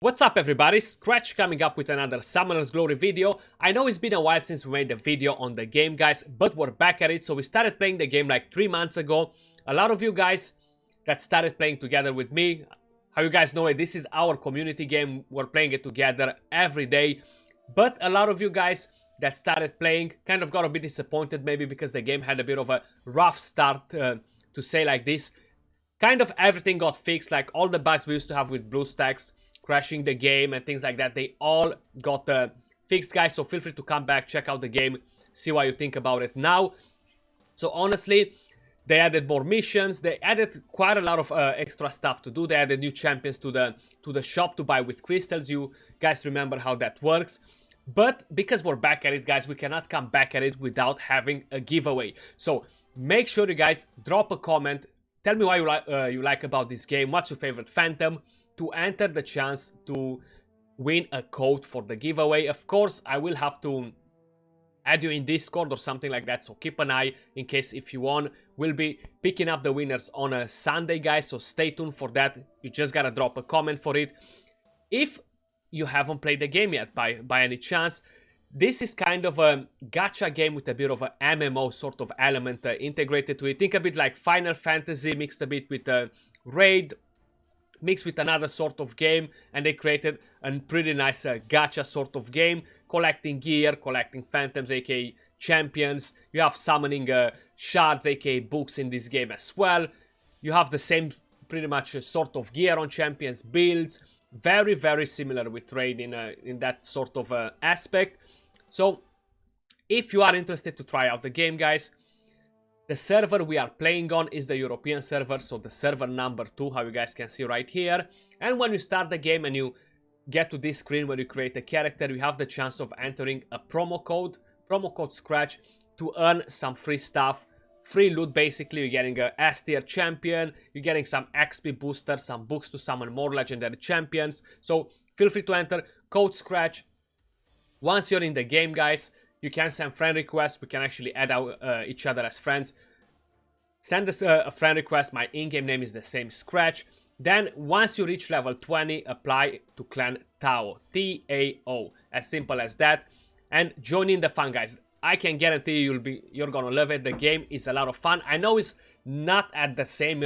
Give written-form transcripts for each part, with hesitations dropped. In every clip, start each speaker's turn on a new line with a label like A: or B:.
A: What's up everybody, Scratch coming up with another Summoner's Glory video. I know it's been a while since we made a video on the game guys, but we're back at it. So we started playing the game like 3 months ago. A lot of you guys that started playing together with me, how you guys know it, this is our community game. We're playing it together every day. But a lot of you guys that started playing kind of got a bit disappointed maybe because the game had a bit of a rough start, to say like this. Kind of everything got fixed, like all the bugs we used to have with BlueStacks, crashing the game and things like that, they all got fixed guys. So feel free to come back, check out the game, see what you think about it now. So honestly, they added more missions, they added quite a lot of extra stuff to do. They added new champions to the shop to buy with crystals. You guys remember how that works. But because we're back at it guys, we cannot come back at it without having a giveaway. So make sure you guys drop a comment, tell me what you like about this game, what's your favorite phantom, to enter the chance to win a code for the giveaway. Of course, I will have to add you in Discord or something like that, so keep an eye in case if you want. We'll be picking up the winners on a Sunday, guys, so stay tuned for that. You just gotta drop a comment for it. If you haven't played the game yet by any chance, this is kind of a gacha game with a bit of an MMO sort of element integrated to it. Think a bit like Final Fantasy mixed a bit with Raid, mixed with another sort of game, and they created a pretty nice gacha sort of game, collecting gear, collecting phantoms, aka champions. You have summoning shards, aka books in this game as well. You have the same pretty much sort of gear on champions builds, very similar with Raid in that sort of aspect. So if you are interested to try out the game guys, the server we are playing on is the European server, so the server number 2, how you guys can see right here. And when you start the game and you get to this screen where you create a character, you have the chance of entering a promo code Scratch, to earn some free stuff, free loot basically. You're getting a S tier champion, you're getting some XP booster, some books to summon more legendary champions. So feel free to enter code Scratch. Once you're in the game guys, you can send friend requests. We can actually add each other as friends. Send us a friend request. My in-game name is the same, Scratch. Then once you reach level 20, apply to clan Tao, T-A-O, as simple as that, and join in the fun guys. I can guarantee you're gonna love it. The game is a lot of fun. I know it's not at the same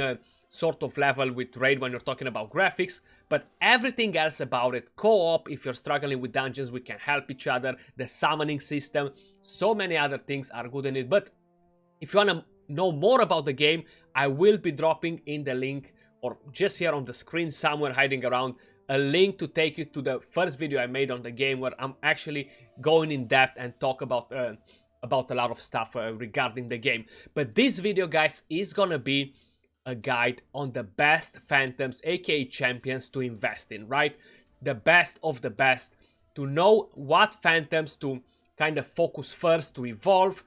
A: sort of level with Raid when you're talking about graphics, but everything else about it, co-op, if you're struggling with dungeons, we can help each other, the summoning system, so many other things are good in it. But if you want to know more about the game, I will be dropping in the link, or just here on the screen somewhere hiding around, a link to take you to the first video I made on the game, where I'm actually going in depth and talk about a lot of stuff regarding the game. But this video guys is gonna be a guide on the best phantoms, aka champions, to invest in, right? The best of the best, to know what phantoms to kind of focus first to evolve.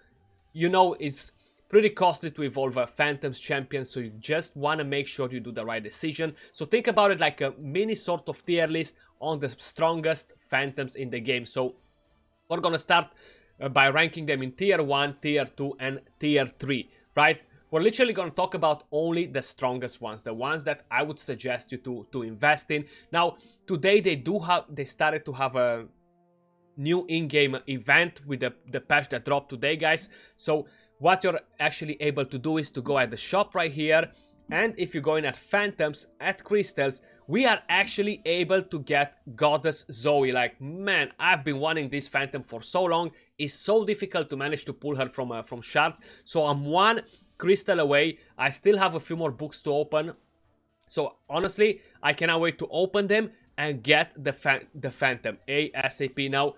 A: You know, it's pretty costly to evolve a phantoms champion, so you just want to make sure you do the right decision. So think about it like a mini sort of tier list on the strongest phantoms in the game. So we're gonna start by ranking them in tier 1, tier 2 and tier 3, right? We're literally going to talk about only the strongest ones, the ones that I would suggest you to invest in. Now, today they started to have a new in-game event with the patch that dropped today, guys. So what you're actually able to do is to go at the shop right here, and if you're going at phantoms, at crystals, we are actually able to get Goddess Zoe. Like, man, I've been wanting this phantom for so long. It's so difficult to manage to pull her from shards. So I'm one crystal away. I still have a few more books to open, so honestly I cannot wait to open them and get the phantom ASAP. Now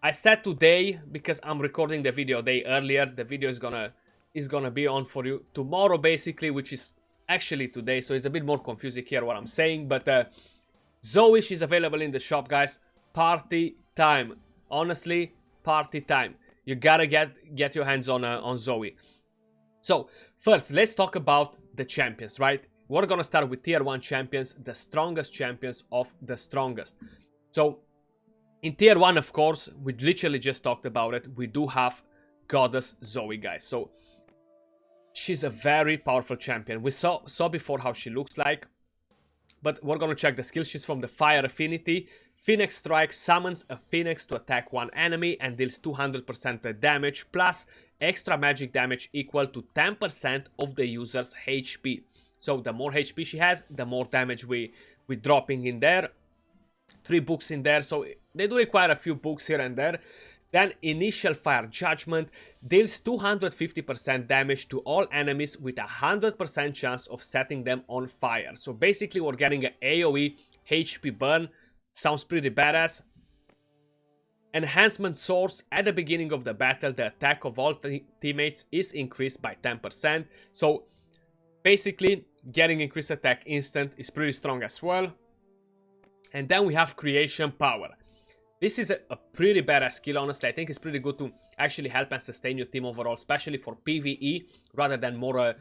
A: I said today because I'm recording the video a day earlier. The video is gonna be on for you tomorrow basically, which is actually today, so it's a bit more confusing here what I'm saying. But Zoe, she's available in the shop guys. Party time, honestly, party time. You gotta get your hands on Zoe. So first, let's talk about the champions, right? We're gonna start with tier 1 champions, the strongest champions of the strongest. So in tier 1, of course, we literally just talked about it. We do have Goddess Zoe, guys. So she's a very powerful champion. We saw before how she looks like. But we're gonna check the skill. She's from the Fire Affinity. Phoenix Strike summons a Phoenix to attack one enemy and deals 200% damage plus extra magic damage equal to 10% of the user's HP. So the more HP she has, the more damage we're dropping in there. 3 books in there, so they do require a few books here and there. Then Initial Fire Judgment deals 250% damage to all enemies with a 100% chance of setting them on fire. So basically we're getting an AoE HP burn. Sounds pretty badass. Enhancement Source. At the beginning of the battle, the attack of all teammates is increased by 10%. So basically getting increased attack instant is pretty strong as well. And then we have Creation Power. This is a pretty badass skill, honestly. I think it's pretty good to actually help and sustain your team overall, especially for PvE, rather than more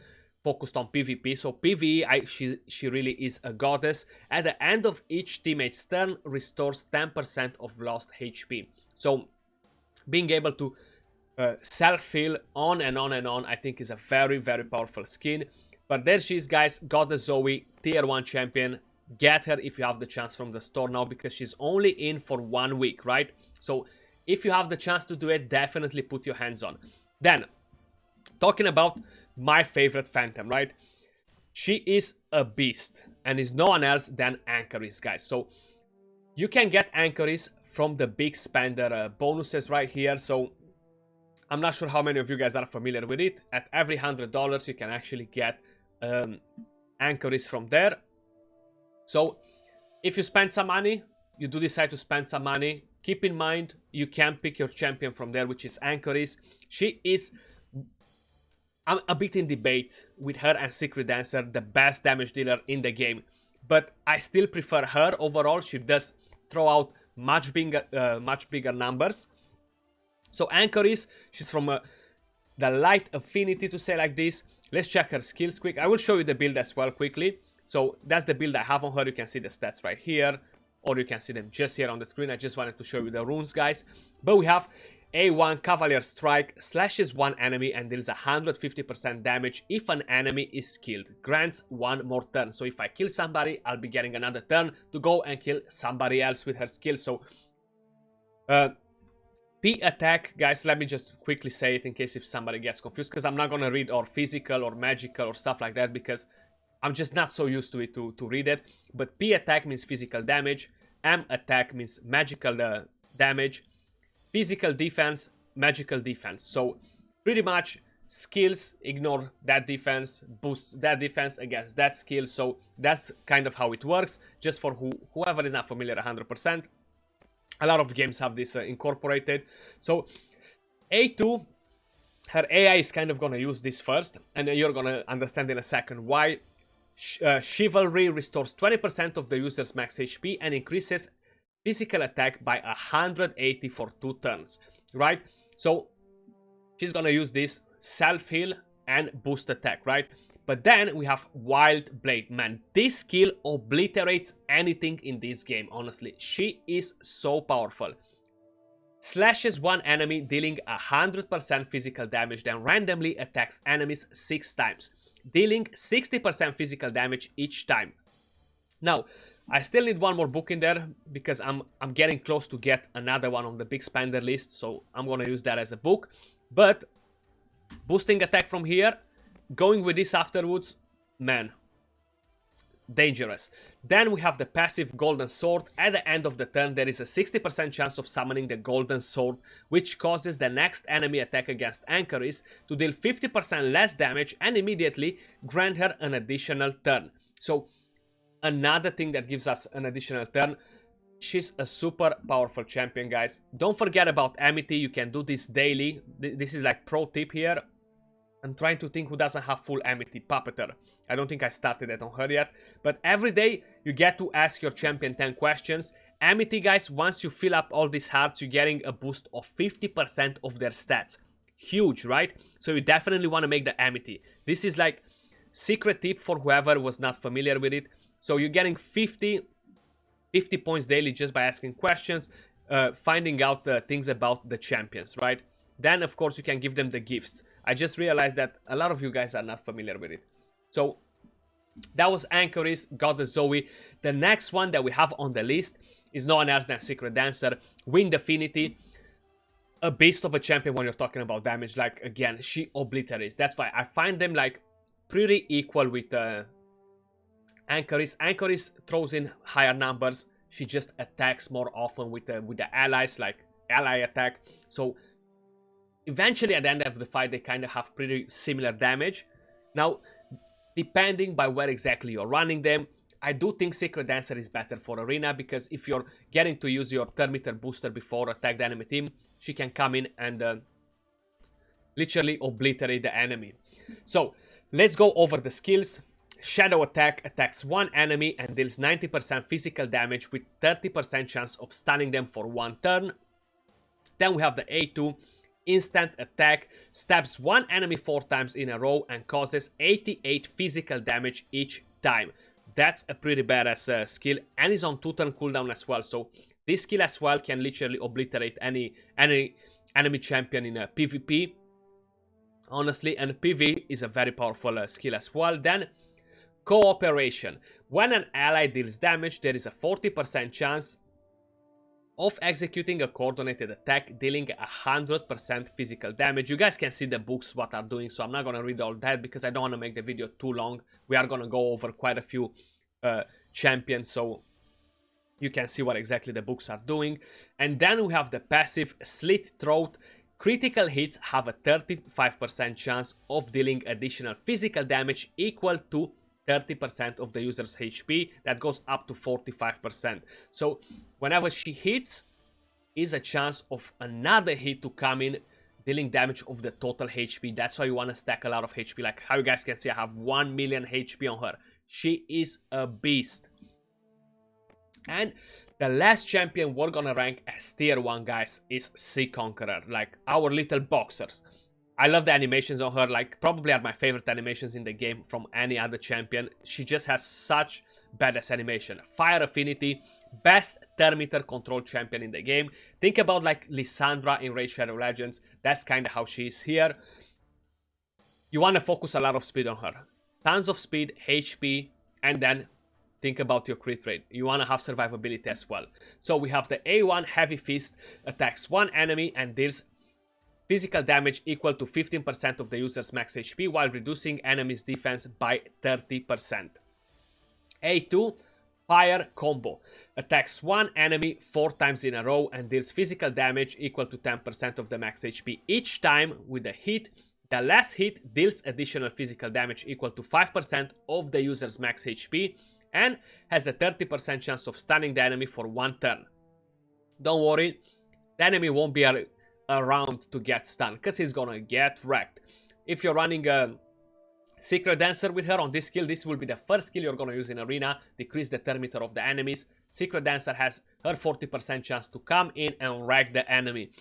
A: focused on PvP. So PvE, she really is a goddess. At the end of each teammate's turn, restores 10% of lost HP. So being able to self-heal on and on and on, I think is a very, very powerful skin. But there she is, guys, Goddess Zoe, tier 1 champion. Get her if you have the chance from the store now, because she's only in for 1 week, right? So if you have the chance to do it, definitely put your hands on. Then, talking about my favorite Phantom, right? She is a beast and is no one else than Anchoris, guys. So you can get Anchoris from the big spender bonuses right here. So I'm not sure how many of you guys are familiar with it. At every $100 you can actually get Anchoris from there. So if you spend some money, you do decide to spend some money, keep in mind you can pick your champion from there, which is Anchoris. She is, I'm a bit in debate with her and Secret Dancer, the best damage dealer in the game, but I still prefer her overall. She does throw out much bigger numbers. So Anchoris, she's from the Light Affinity, to say like this. Let's check her skills quick. I will show you the build as well quickly. So that's the build I have on her. You can see the stats right here, or you can see them just here on the screen. I just wanted to show you the runes, guys. But we have A1 Cavalier Strike, slashes one enemy and deals 150% damage if an enemy is killed. Grants 1 more turn. So if I kill somebody, I'll be getting another turn to go and kill somebody else with her skill. So P attack, guys, let me just quickly say it in case if somebody gets confused, because I'm not going to read or physical or magical or stuff like that, because I'm just not so used to it to read it. But P attack means physical damage, M attack means magical damage, physical defense, magical defense. So pretty much skills ignore that defense, boosts that defense against that skill. So that's kind of how it works, just for whoever is not familiar 100%. A lot of games have this incorporated. So A2, her AI is kind of going to use this first, and then you're going to understand in a second why. Chivalry restores 20% of the user's max HP and increases physical attack by 180 for 2 turns, right? So she's gonna use this self-heal and boost attack, right? But then we have Wild Blade. Man, this skill obliterates anything in this game, honestly. She is so powerful. Slashes one enemy, dealing 100% physical damage, then randomly attacks enemies 6 times, dealing 60% physical damage each time. Now, I still need 1 more book in there, because I'm getting close to get another one on the big spender list, so I'm gonna use that as a book. But boosting attack from here, going with this afterwards, man, dangerous. Then we have the passive Golden Sword. At the end of the turn, there is a 60% chance of summoning the Golden Sword, which causes the next enemy attack against Anchoris to deal 50% less damage and immediately grant her an additional turn. So another thing that gives us an additional turn. She's a super powerful champion, guys. Don't forget about Amity. You can do this daily. This is like pro tip here. I'm trying to think who doesn't have full Amity. Puppeteer. I don't think I started it on her yet. But every day you get to ask your champion 10 questions. Amity, guys, once you fill up all these hearts, you're getting a boost of 50% of their stats. Huge, right? So you definitely want to make the Amity. This is like secret tip for whoever was not familiar with it. So you're getting 50 points daily just by asking questions, finding out things about the champions, right? Then, of course, you can give them the gifts. I just realized that a lot of you guys are not familiar with it. So That was Conqueror's Goddess Zoe. The next one that we have on the list is no one else than Secret Dancer, Wind Affinity. A beast of a champion when you're talking about damage. Like, again, she obliterates. That's why I find them like pretty equal with Conqueror's. Conqueror's throws in higher numbers. She just attacks more often with the allies, like ally attack. So eventually at the end of the fight, they kind of have pretty similar damage. Now, depending by where exactly you're running them, I do think Secret Dancer is better for Arena, because if you're getting to use your turn meter booster before attack the enemy team, she can come in and literally obliterate the enemy. So let's go over the skills. Shadow Attack attacks one enemy and deals 90% physical damage with 30% chance of stunning them for one turn. Then we have the A2. Instant Attack stabs one enemy 4 times in a row and causes 88 physical damage each time. That's a pretty badass skill, and is on 2-turn cooldown as well. So this skill as well can literally obliterate any enemy champion in a PvP. Honestly, and PvE is a very powerful skill as well. Then Cooperation. When an ally deals damage, there is a 40% chance of executing a coordinated attack, dealing 100% physical damage. You guys can see the books what are doing, so I'm not gonna read all that because I don't want to make the video too long. We are gonna go over quite a few champions, so you can see what exactly the books are doing. And then we have the passive Slit Throat. Critical hits have a 35% chance of dealing additional physical damage equal to 30% of the user's HP. That goes up to 45%. So whenever she hits, is a chance of another hit to come in, dealing damage of the total HP. That's why you want to stack a lot of HP. Like how you guys can see, I have 1 million HP on her. She is a beast. And the last champion we're gonna rank as tier 1, guys, is Sea Conqueror. Like our little boxers. I love the animations on her, like probably are my favorite animations in the game from any other champion. She just has such badass animation. Fire Affinity, best turn meter control champion in the game. Think about like Lissandra in Raid Shadow Legends. That's kind of how she is here. You want to focus a lot of speed on her. Tons of speed, HP, and then think about your crit rate. You want to have survivability as well. So we have the A1 Heavy Fist, attacks one enemy and deals physical damage equal to 15% of the user's max HP while reducing enemy's defense by 30%. A2 Fire Combo attacks one enemy 4 times in a row and deals physical damage equal to 10% of the max HP each time with a hit. The last hit deals additional physical damage equal to 5% of the user's max HP and has a 30% chance of stunning the enemy for one turn. Don't worry, the enemy won't be around to get stunned because he's gonna get wrecked. If you're running a Secret Dancer with her on this skill, this will be the first skill you're gonna use in Arena. Decrease the turn meter of the enemies. Secret Dancer has her 40% chance to come in and wreck the enemy.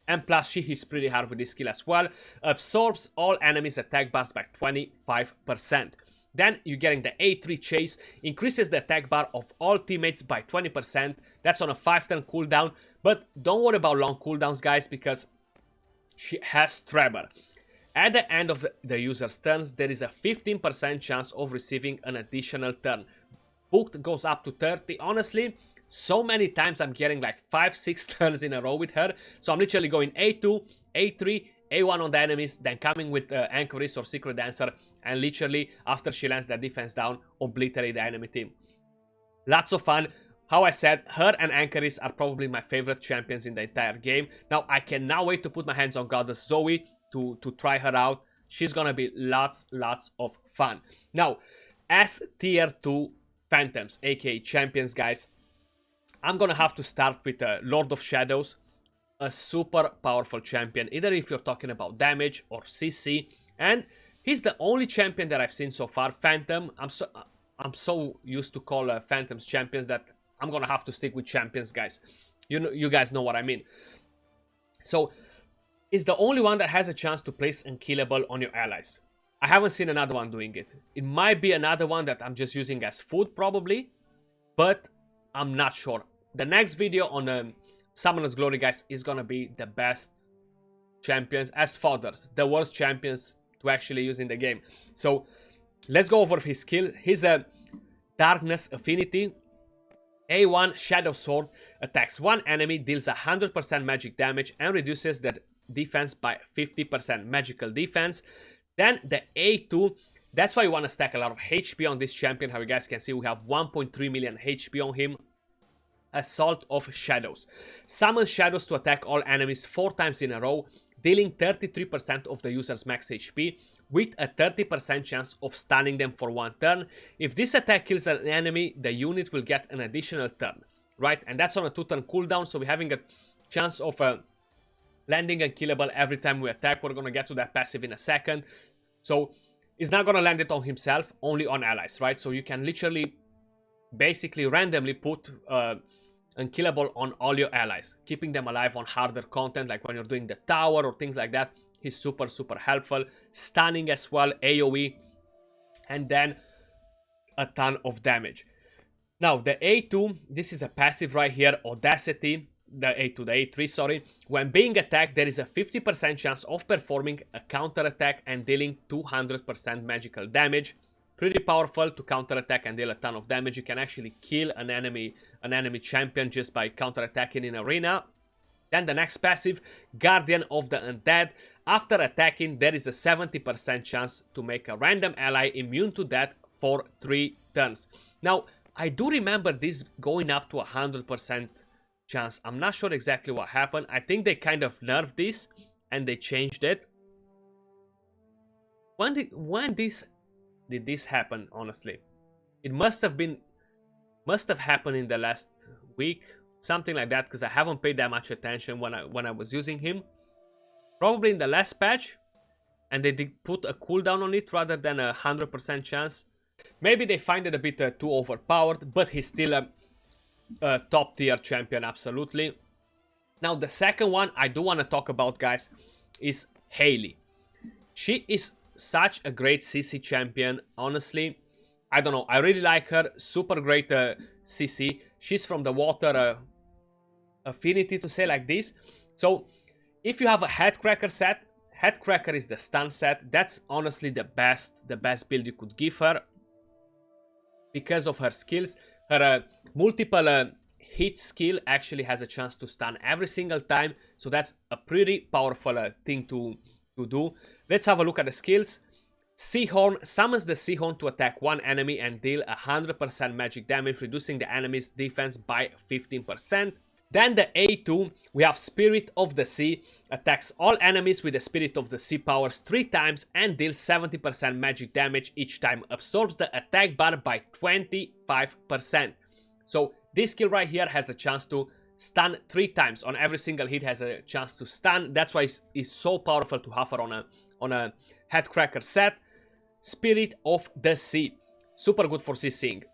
A: And plus she hits pretty hard with this skill as well. Absorbs all enemies' attack bars by 25%. Then you're getting the A3 Chase, increases the attack bar of all teammates by 20%. That's on a 5-turn cooldown, but don't worry about long cooldowns, guys, because she has Tremor. At the end of the user's turns, there is a 15% chance of receiving an additional turn. Booked goes up to 30. Honestly, so many times I'm getting like 5-6 turns in a row with her. So I'm literally going A2, A3, A1 on the enemies, then coming with Conqueror or Secret Dancer, and literally after she lands that defense down, obliterate the enemy team. Lots of fun. How I said, her and Conqueror are probably my favorite champions in the entire game. Now I cannot wait to put my hands on Goddess Zoe to try her out. She's gonna be lots of fun. Now, as tier 2 Phantoms, aka champions, guys, I'm gonna have to start with Lord of Shadows. A super powerful champion, either if you're talking about damage or CC, and he's the only champion that I've seen so far. Phantom, I'm so used to call Phantoms champions that I'm gonna have to stick with champions, guys. You guys know what I mean. So it's the only one that has a chance to place unkillable on your allies. I haven't seen another one doing it. It might be another one that I'm just using as food probably, but I'm not sure. The next video on Summoner's Glory, guys, is gonna be the best champions as fodders, the worst champions to actually use in the game. So Let's go over his skill. His Darkness Affinity. A1 Shadow Sword attacks one enemy, deals 100% magic damage and reduces their defense by 50% magical defense. Then the A2, that's why you want to stack a lot of HP on this champion. How you guys can see, we have 1.3 million HP on him. Assault of Shadows. Summons shadows to attack all enemies 4 times in a row, dealing 33% of the user's max HP, with a 30% chance of stunning them for 1 turn. If this attack kills an enemy, the unit will get an additional turn, right? And that's on a 2-turn cooldown, so we're having a chance of landing unkillable every time we attack. We're gonna get to that passive in a second. So he's not gonna land it on himself, only on allies, right? So you can literally, basically randomly put unkillable on all your allies, keeping them alive on harder content, like when you're doing the tower or things like that. He's super helpful. Stunning as well, AoE, and then a ton of damage. Now the A2, this is a passive right here, Audacity. The A3, sorry. When being attacked, there is a 50% chance of performing a counter attack and dealing 200% magical damage. Pretty powerful to counter attack and deal a ton of damage. You can actually kill an enemy champion just by counter attacking in arena. Then the next passive, Guardian of the Undead. After attacking, there is a 70% chance to make a random ally immune to death for 3 turns. Now, I do remember this going up to 100% chance. I'm not sure exactly what happened. I think they kind of nerfed this and they changed it. When did this happen, honestly? It must have happened in the last week. Something like that, because I haven't paid that much attention when I was using him. Probably in the last patch, and they did put a cooldown on it rather than a 100% chance. Maybe they find it a bit too overpowered, but he's still a top tier champion, absolutely. Now the second one I do want to talk about, guys, is Hayley. She is such a great CC champion, honestly. I don't know, I really like her. Super great CC. She's from the water affinity, to say like this. So if you have a Headcracker set, Headcracker is the stun set. That's honestly the best build you could give her because of her skills. Her multiple hit skill actually has a chance to stun every single time, so that's a pretty powerful thing to do. Let's have a look at the skills. Seahorn summons the Seahorn to attack one enemy and deal 100% magic damage, reducing the enemy's defense by 15%. Then the A2, we have Spirit of the Sea, attacks all enemies with the Spirit of the Sea powers 3 times and deals 70% magic damage each time, absorbs the attack bar by 25%. So this skill right here has a chance to stun 3 times. On every single hit has a chance to stun. That's why it's so powerful to have her on a Headcracker set. Spirit of the Sea, super good for CCing.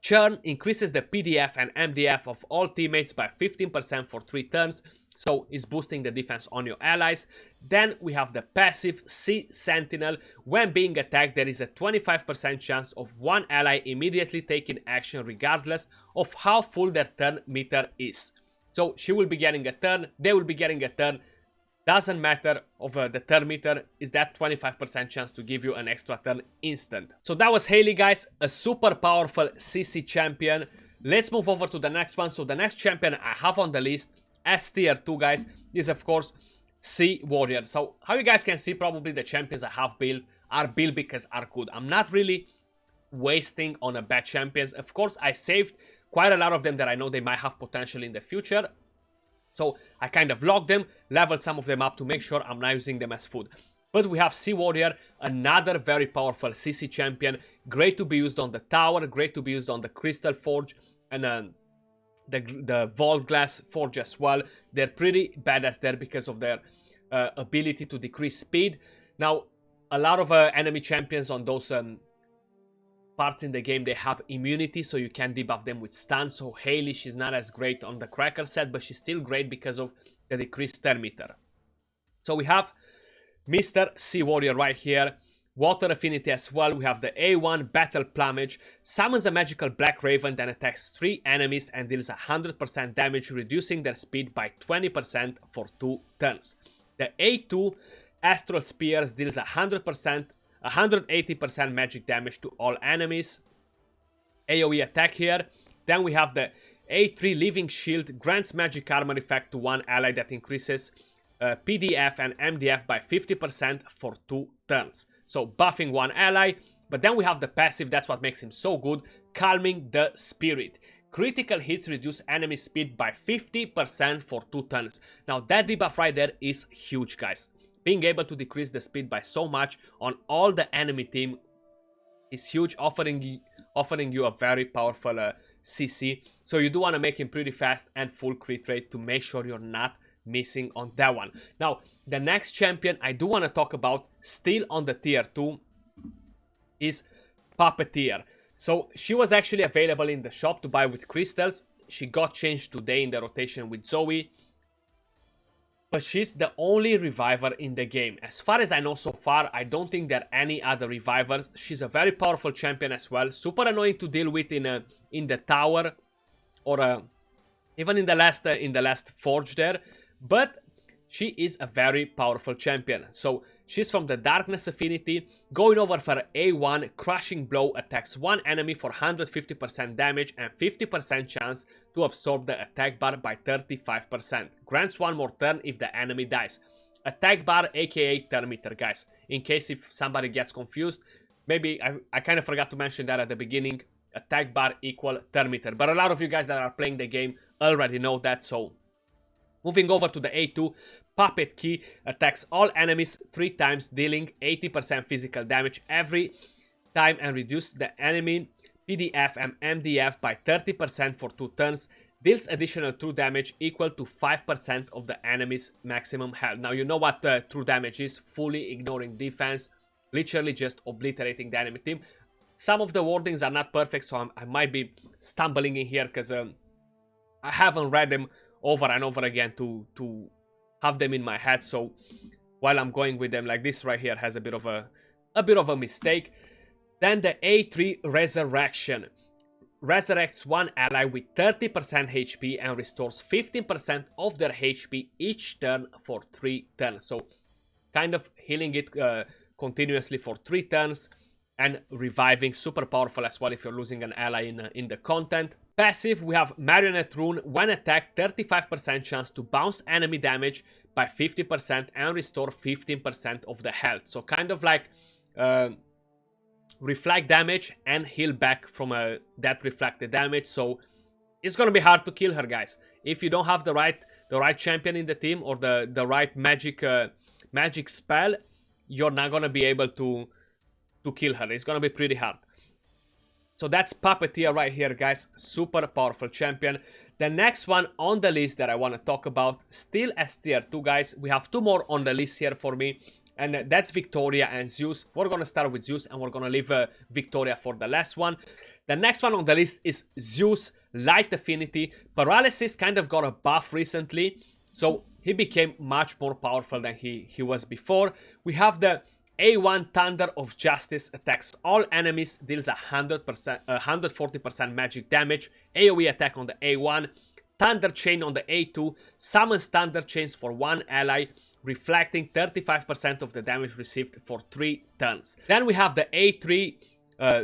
A: Churn increases the PDF and MDF of all teammates by 15% for 3 turns, so it's boosting the defense on your allies. Then we have the passive Sea Sentinel. When being attacked, there is a 25% chance of one ally immediately taking action regardless of how full their turn meter is. So she will be getting a turn, they will be getting a turn. Doesn't matter of the turn meter, is that 25% chance to give you an extra turn instant. So that was Hayley, guys, a super powerful CC champion. Let's move over to the next one. So the next champion I have on the list, S tier 2, guys, is of course Sea Warrior. So how you guys can see, probably the champions I have built are built because are good. I'm not really wasting on a bad champions. Of course, I saved quite a lot of them that I know they might have potential in the future. So I kind of locked them, leveled some of them up to make sure I'm not using them as food. But we have Sea Warrior, another very powerful CC champion. Great to be used on the tower, great to be used on the Crystal Forge and the Vault Glass Forge as well. They're pretty badass there because of their ability to decrease speed. Now, a lot of enemy champions on those parts in the game, they have immunity, so you can debuff them with stun. So Hayley, she's not as great on the Cracker set, but she's still great because of the decreased turn meter. So we have Mr. Sea Warrior right here. Water affinity as well. We have the A1 Battle Plumage. Summons a magical Black Raven, then attacks 3 enemies and deals 100% damage, reducing their speed by 20% for 2 turns. The A2 Astral Spears deals 100% 180% magic damage to all enemies. AoE attack here. Then we have the A3 Living Shield, grants magic armor effect to one ally that increases PDF and MDF by 50% for 2 turns. So buffing one ally. But then we have the passive, that's what makes him so good, Calming the Spirit. Critical hits reduce enemy speed by 50% for 2 turns. Now that debuff right there is huge, guys. Being able to decrease the speed by so much on all the enemy team is huge, offering you a very powerful CC. So you do want to make him pretty fast and full crit rate to make sure you're not missing on that one. Now, the next champion I do want to talk about, still on the tier 2, is Puppeteer. So she was actually available in the shop to buy with crystals. She got changed today in the rotation with Zoe. But she's the only reviver in the game. As far as I know so far, I don't think there are any other revivers. She's a very powerful champion as well. Super annoying to deal with in the tower, or even in the last forge there. But she is a very powerful champion. So she's from the Darkness Affinity. Going over for A1, Crushing Blow attacks one enemy for 150% damage and 50% chance to absorb the attack bar by 35%. Grants one more turn if the enemy dies. Attack bar, aka turn meter, guys. In case if somebody gets confused, maybe I kind of forgot to mention that at the beginning. Attack bar equal turn meter. But a lot of you guys that are playing the game already know that, so... Moving over to the A2, Puppet Key attacks all enemies 3 times, dealing 80% physical damage every time and reduce the enemy PDF and MDF by 30% for 2 turns. Deals additional true damage equal to 5% of the enemy's maximum health. Now you know what true damage is, fully ignoring defense, literally just obliterating the enemy team. Some of the wordings are not perfect, so I might be stumbling in here because I haven't read them over and over again to have them in my head. So while I'm going with them, like this right here has a bit of a mistake. Then the A3 Resurrection resurrects one ally with 30% HP and restores 15% of their HP each turn for 3 turns. So kind of healing it continuously for 3 turns and reviving. Super powerful as well if you're losing an ally in the content. Passive, we have Marionette Rune. When attacked, 35% chance to bounce enemy damage by 50% and restore 15% of the health. So kind of like reflect damage and heal back from that reflected damage. So it's gonna be hard to kill her, guys. If you don't have the right champion in the team or the right magic spell, you're not gonna be able to kill her. It's gonna be pretty hard. So that's Puppeteer right here, guys. Super powerful champion. The next one on the list that I want to talk about, still as tier 2, guys. We have 2 more on the list here for me, and that's Victoria and Zeus. We're going to start with Zeus, and we're going to leave Victoria for the last one. The next one on the list is Zeus, Light Affinity. Paralysis kind of got a buff recently, so he became much more powerful than he was before. We have the A1 Thunder of Justice, attacks all enemies, deals 140% magic damage. AoE attack on the A1. Thunder Chain on the A2. Summons Thunder Chains for one ally, reflecting 35% of the damage received for 3 turns. Then we have the A3,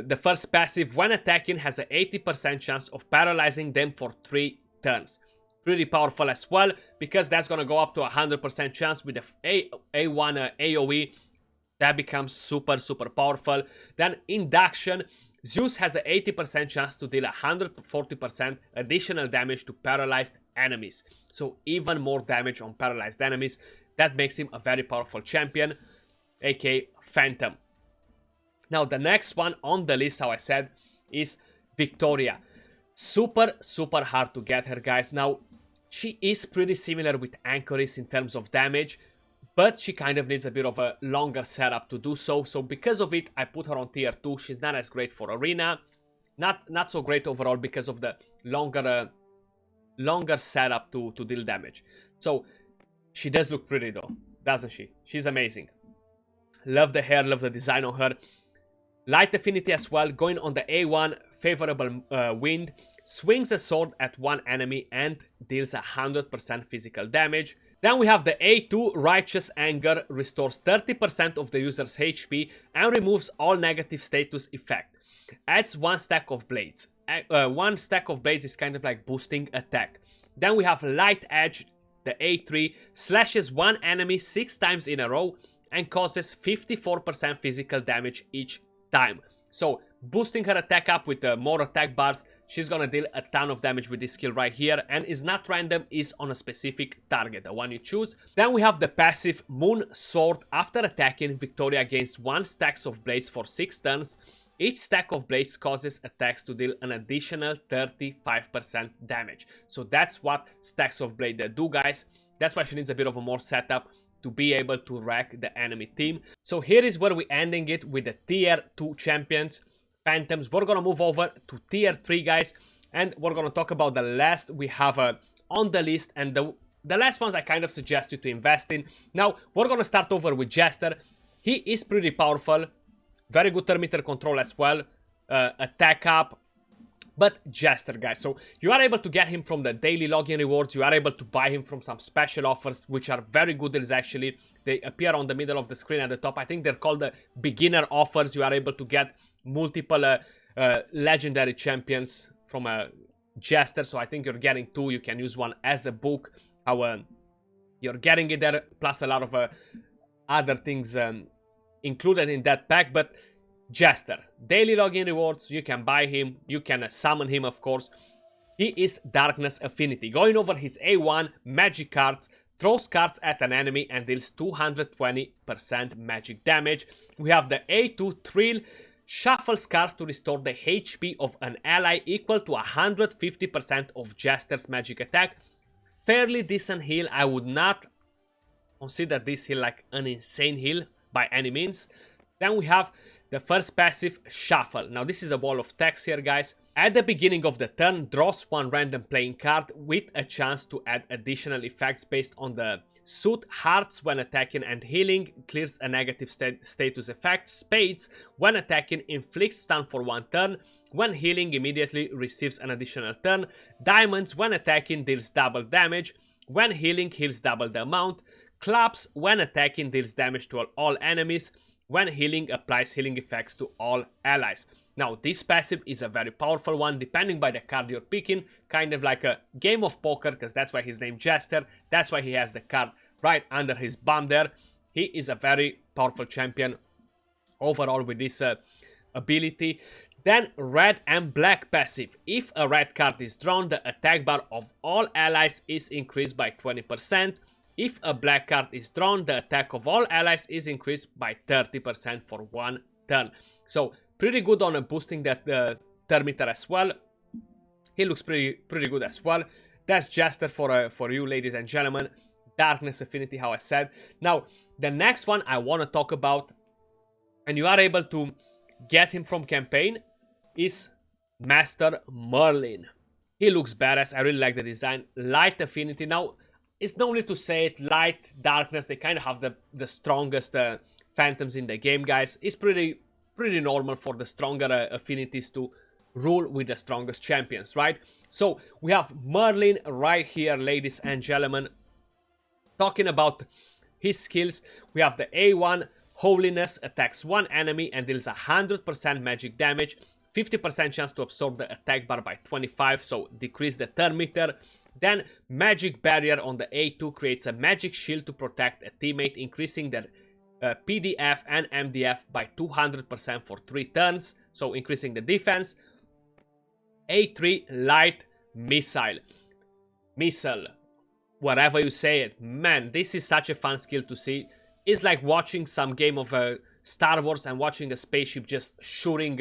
A: the first passive. When attacking, has an 80% chance of paralyzing them for 3 turns. Pretty powerful as well, because that's going to go up to 100% chance with the A1 AoE. That becomes super powerful. Then Induction. Zeus has an 80% chance to deal 140% additional damage to paralyzed enemies. So even more damage on paralyzed enemies. That makes him a very powerful champion, aka Phantom. Now the next one on the list, how I said, is Victoria. Super hard to get her, guys. Now she is pretty similar with Anchoris in terms of damage, but she kind of needs a bit of a longer setup to do so. So because of it, I put her on tier 2. She's not as great for arena. Not so great overall because of the longer setup to deal damage. So she does look pretty though, doesn't she? She's amazing. Love the hair, love the design on her. Light Affinity as well, going on the A1, Favorable Wind. Swings a sword at one enemy and deals 100% physical damage. Then we have the A2 Righteous Anger, restores 30% of the user's HP and removes all negative status effect. Adds 1 stack of blades. 1 stack of blades is kind of like boosting attack. Then we have Light Edge, the A3, slashes one enemy 6 times in a row and causes 54% physical damage each time. So boosting her attack up with more attack bars, she's gonna deal a ton of damage with this skill right here, and is not random, is on a specific target, the one you choose. Then we have the passive Moon Sword. After attacking, Victoria gains 1 stack of blades for 6 turns. Each stack of blades causes attacks to deal an additional 35% damage. So that's what stacks of blade do, guys. That's why she needs a bit of a more setup to be able to wreck the enemy team. So here is where we're ending it with the tier 2 champions, Phantoms. We're gonna move over to tier 3, guys, and we're gonna talk about the last we have on the list, and the last ones I kind of suggest you to invest in. Now, we're gonna start over with Jester. He is pretty powerful, very good turn meter control as well, attack up. But Jester, guys, so you are able to get him from the daily login rewards. You are able to buy him from some special offers, which are very good deals actually. They appear on the middle of the screen at the top. I think they're called the beginner offers. You are able to get multiple legendary champions from a Jester. So I think you're getting 2. You can use one as a book. You're getting it there, plus a lot of other things included in that pack. But Jester, daily login rewards, you can buy him, you can summon him, of course. He is Darkness Affinity. Going over his A1, magic cards, throws cards at an enemy and deals 220% magic damage. We have the A2 Thrill, shuffles cards to restore the HP of an ally equal to 150% of Jester's magic attack. Fairly decent heal. I would not consider this heal like an insane heal by any means. Then we have the first passive, Shuffle. Now this is a wall of text here, guys. At the beginning of the turn, draws 1 random playing card with a chance to add additional effects based on the suit. Hearts when attacking and healing, clears a negative status effect. Spades when attacking, inflicts stun for 1 turn. When healing, immediately receives an additional turn. Diamonds when attacking, deals double damage. When healing, heals double the amount. Clubs when attacking, deals damage to all enemies. When healing, applies healing effects to all allies. Now, this passive is a very powerful one, depending by the card you're picking, kind of like a game of poker, because that's why he's named Jester. That's why he has the card right under his bum there. He is a very powerful champion overall with this ability. Then, red and black passive. If a red card is drawn, the attack bar of all allies is increased by 20%. If a black card is drawn, the attack of all allies is increased by 30% for 1 turn. So, pretty good on boosting that turn meter as well. He looks pretty good as well. That's Jester for you, ladies and gentlemen. Darkness Affinity, how I said. Now, the next one I want to talk about, and you are able to get him from campaign, is Master Merlin. He looks badass. I really like the design. Light Affinity. Now, it's no need to say it, light, darkness, they kind of have the strongest phantoms in the game, guys. It's pretty normal for the stronger affinities to rule with the strongest champions, right? So we have Merlin right here, ladies and gentlemen. Talking about his skills, we have the A1, Holiness, attacks 1 enemy and deals 100% magic damage. 50% chance to absorb the attack bar by 25, so decrease the turn meter. Then Magic Barrier on the A2 creates a magic shield to protect a teammate, increasing their PDF and MDF by 200% for 3 turns, so increasing the defense. A3 Light Missile, whatever you say it. Man, this is such a fun skill to see. It's like watching some game of Star Wars and watching a spaceship just shooting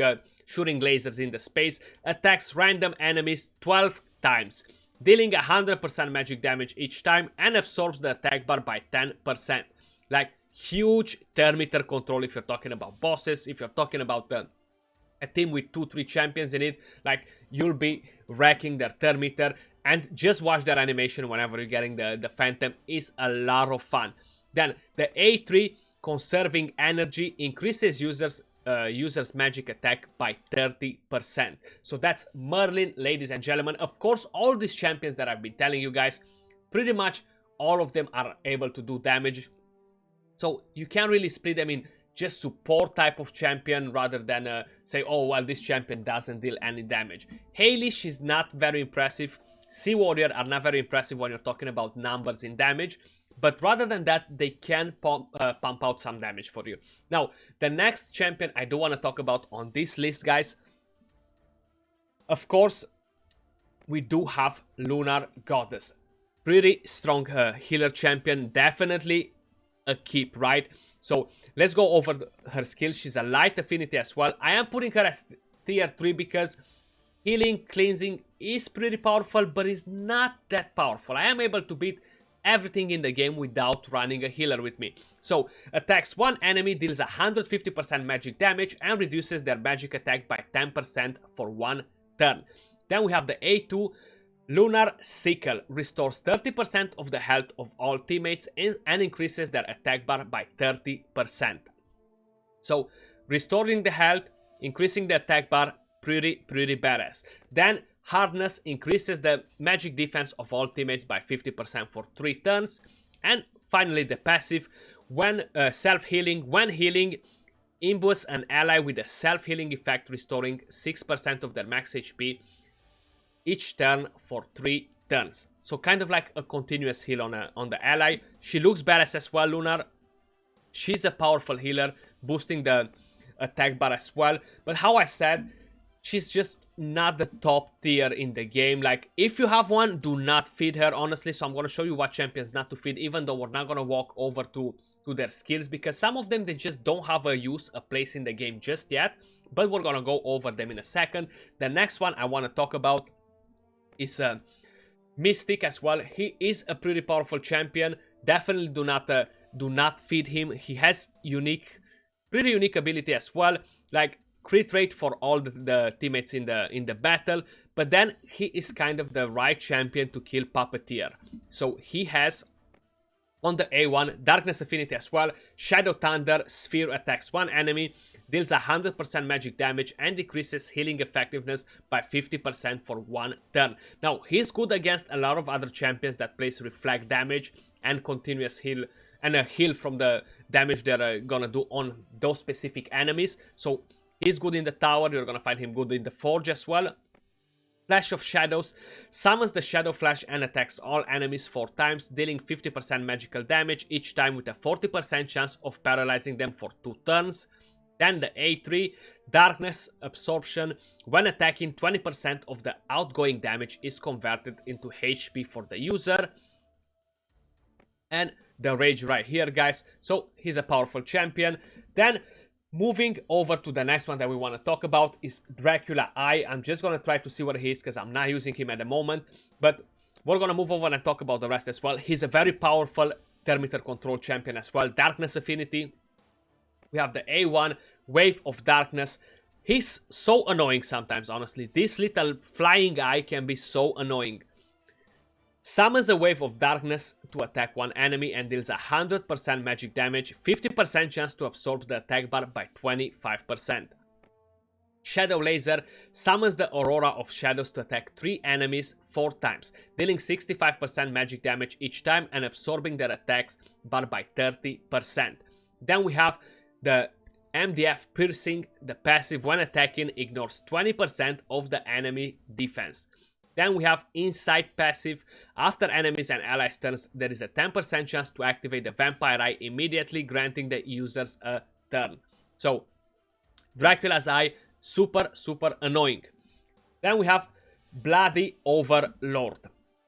A: lasers in the space. Attacks random enemies 12 times. Dealing 100% magic damage each time and absorbs the attack bar by 10%. Like, huge turn meter control if you're talking about bosses, if you're talking about a team with 2-3 champions in it, like, you'll be wrecking their turn meter. And just watch their animation whenever you're getting the phantom is a lot of fun. Then the A3, Conserving Energy, increases users' magic attack by 30%. So that's Merlin, ladies and gentlemen. Of course, all these champions that I've been telling you guys, pretty much all of them are able to do damage. So you can't really split them in just support type of champion rather than say, oh, well, this champion doesn't deal any damage. Hayley, she's not very impressive. Sea Warrior are not very impressive when you're talking about numbers in damage. But rather than that, they can pump out some damage for you. Now, the next champion I do want to talk about on this list, guys. Of course, we do have Lunar Goddess. Pretty strong healer champion. Definitely a keep, right? So let's go over her skills. She's a light affinity as well. I am putting her as tier 3 because healing, cleansing is pretty powerful, but is not that powerful. I am able to beat everything in the game without running a healer with me. So attacks one enemy, deals 150% magic damage and reduces their magic attack by 10% for 1 turn. Then we have the A2. Lunar Sickle restores 30% of the health of all teammates and increases their attack bar by 30%. So restoring the health, increasing the attack bar, pretty badass. Then Hardness increases the magic defense of all teammates by 50% for 3 turns. And finally the passive, when self-healing, when healing, imbues an ally with a self-healing effect, restoring 6% of their max HP each turn for 3 turns. So kind of like a continuous heal on the ally. She looks badass as well, Lunar. She's a powerful healer, boosting the attack bar as well. But how I said, she's just not the top tier in the game. Like, if you have one, do not feed her, honestly. So I'm going to show you what champions not to feed, even though we're not going to walk over to their skills, because some of them, they just don't have a place in the game just yet. But we're going to go over them in a second. The next one I want to talk about is Mystic as well. He is a pretty powerful champion. Definitely do not feed him. He has pretty unique ability as well, like crit rate for all the teammates in the battle. But then he is kind of the right champion to kill Puppeteer. So he has on the A1 Darkness Affinity as well. Shadow Thunder Sphere attacks one enemy, deals 100% magic damage and decreases healing effectiveness by 50% for 1 turn. Now, he's good against a lot of other champions that place reflect damage and continuous heal, and a heal from the damage they're gonna do on those specific enemies. So he's good in the tower. You're gonna find him good in the forge as well. Flash of Shadows summons the Shadow Flash and attacks all enemies 4 times, dealing 50% magical damage each time with a 40% chance of paralyzing them for 2 turns. Then the A3, Darkness Absorption. When attacking, 20% of the outgoing damage is converted into HP for the user. And the Rage right here, guys. So he's a powerful champion. Then moving over to the next one that we want to talk about is Dracula I. I'm just going to try to see what he is because I'm not using him at the moment. But we're going to move over and talk about the rest as well. He's a very powerful Terminator control champion as well. Darkness Affinity. We have the A1, Wave of Darkness. He's so annoying sometimes, honestly. This little flying eye can be so annoying. Summons a Wave of Darkness to attack one enemy and deals 100% magic damage, 50% chance to absorb the attack bar by 25%. Shadow Laser summons the Aurora of Shadows to attack 3 enemies 4 times, dealing 65% magic damage each time and absorbing their attacks bar by 30%. Then we have the MDF Piercing. The passive when attacking ignores 20% of the enemy defense. Then we have Insight passive. After enemies and allies turns, there is a 10% chance to activate the Vampire Eye immediately, granting the users a turn. So Dracula's Eye, super annoying. Then we have Bloody Overlord.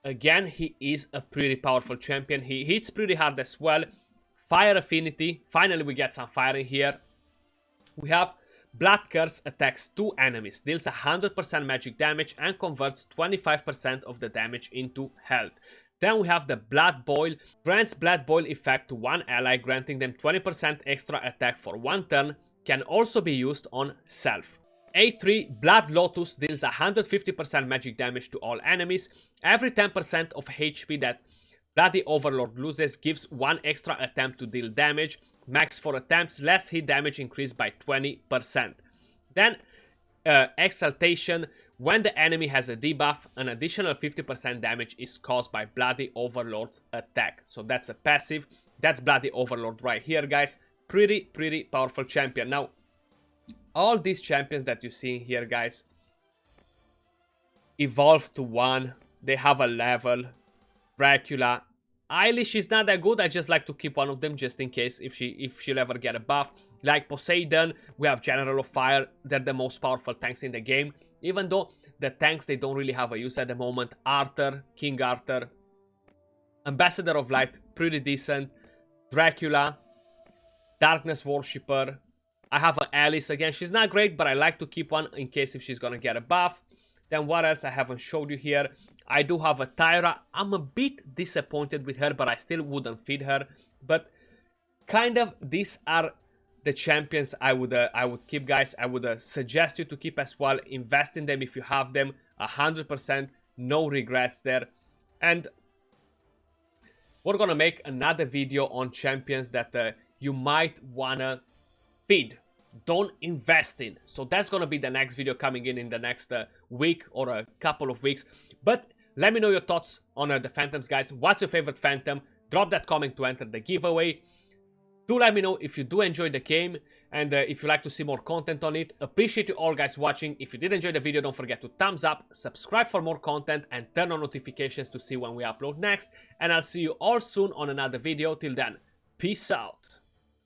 A: Again, he is a pretty powerful champion. He hits pretty hard as well. Fire Affinity. Finally, we get some fire in here. We have Blood Curse attacks 2 enemies, deals 100% magic damage and converts 25% of the damage into health. Then we have the Blood Boil, grants Blood Boil effect to one ally, granting them 20% extra attack for 1 turn, can also be used on self. A3, Blood Lotus, deals 150% magic damage to all enemies. Every 10% of HP that Bloody Overlord loses gives 1 extra attempt to deal damage. Max 4 attempts, less hit damage increased by 20%. Then Exaltation, When the enemy has a debuff, an additional 50% damage is caused by Bloody Overlord's attack. So that's a passive. That's Bloody Overlord right here, guys. Pretty powerful champion. Now, all these champions that you see here, guys, evolve to 1. They have a level. Dracula. Eilish is not that good. I just like to keep one of them just in case if she'll ever get a buff. Like Poseidon, we have General of Fire. They're the most powerful tanks in the game. Even though the tanks, they don't really have a use at the moment. Arthur, King Arthur. Ambassador of Light, pretty decent. Dracula. Darkness Worshipper. I have an Alice again. She's not great, but I like to keep one in case if she's gonna get a buff. Then what else I haven't showed you here? I do have a Tyra. I'm a bit disappointed with her, but I still wouldn't feed her. But kind of these are the champions I would keep, guys. I would suggest you to keep as well. Invest in them if you have them. 100%, no regrets there. And we're gonna make another video on champions that you might wanna feed. Don't invest in. So that's gonna be the next video coming in the next week or a couple of weeks. But let me know your thoughts on the Phantoms, guys. What's your favorite Phantom? Drop that comment to enter the giveaway. Do let me know if you do enjoy the game and if you like to see more content on it. Appreciate you all guys watching. If you did enjoy the video, don't forget to thumbs up, subscribe for more content, and turn on notifications to see when we upload next. And I'll see you all soon on another video. Till then, peace out.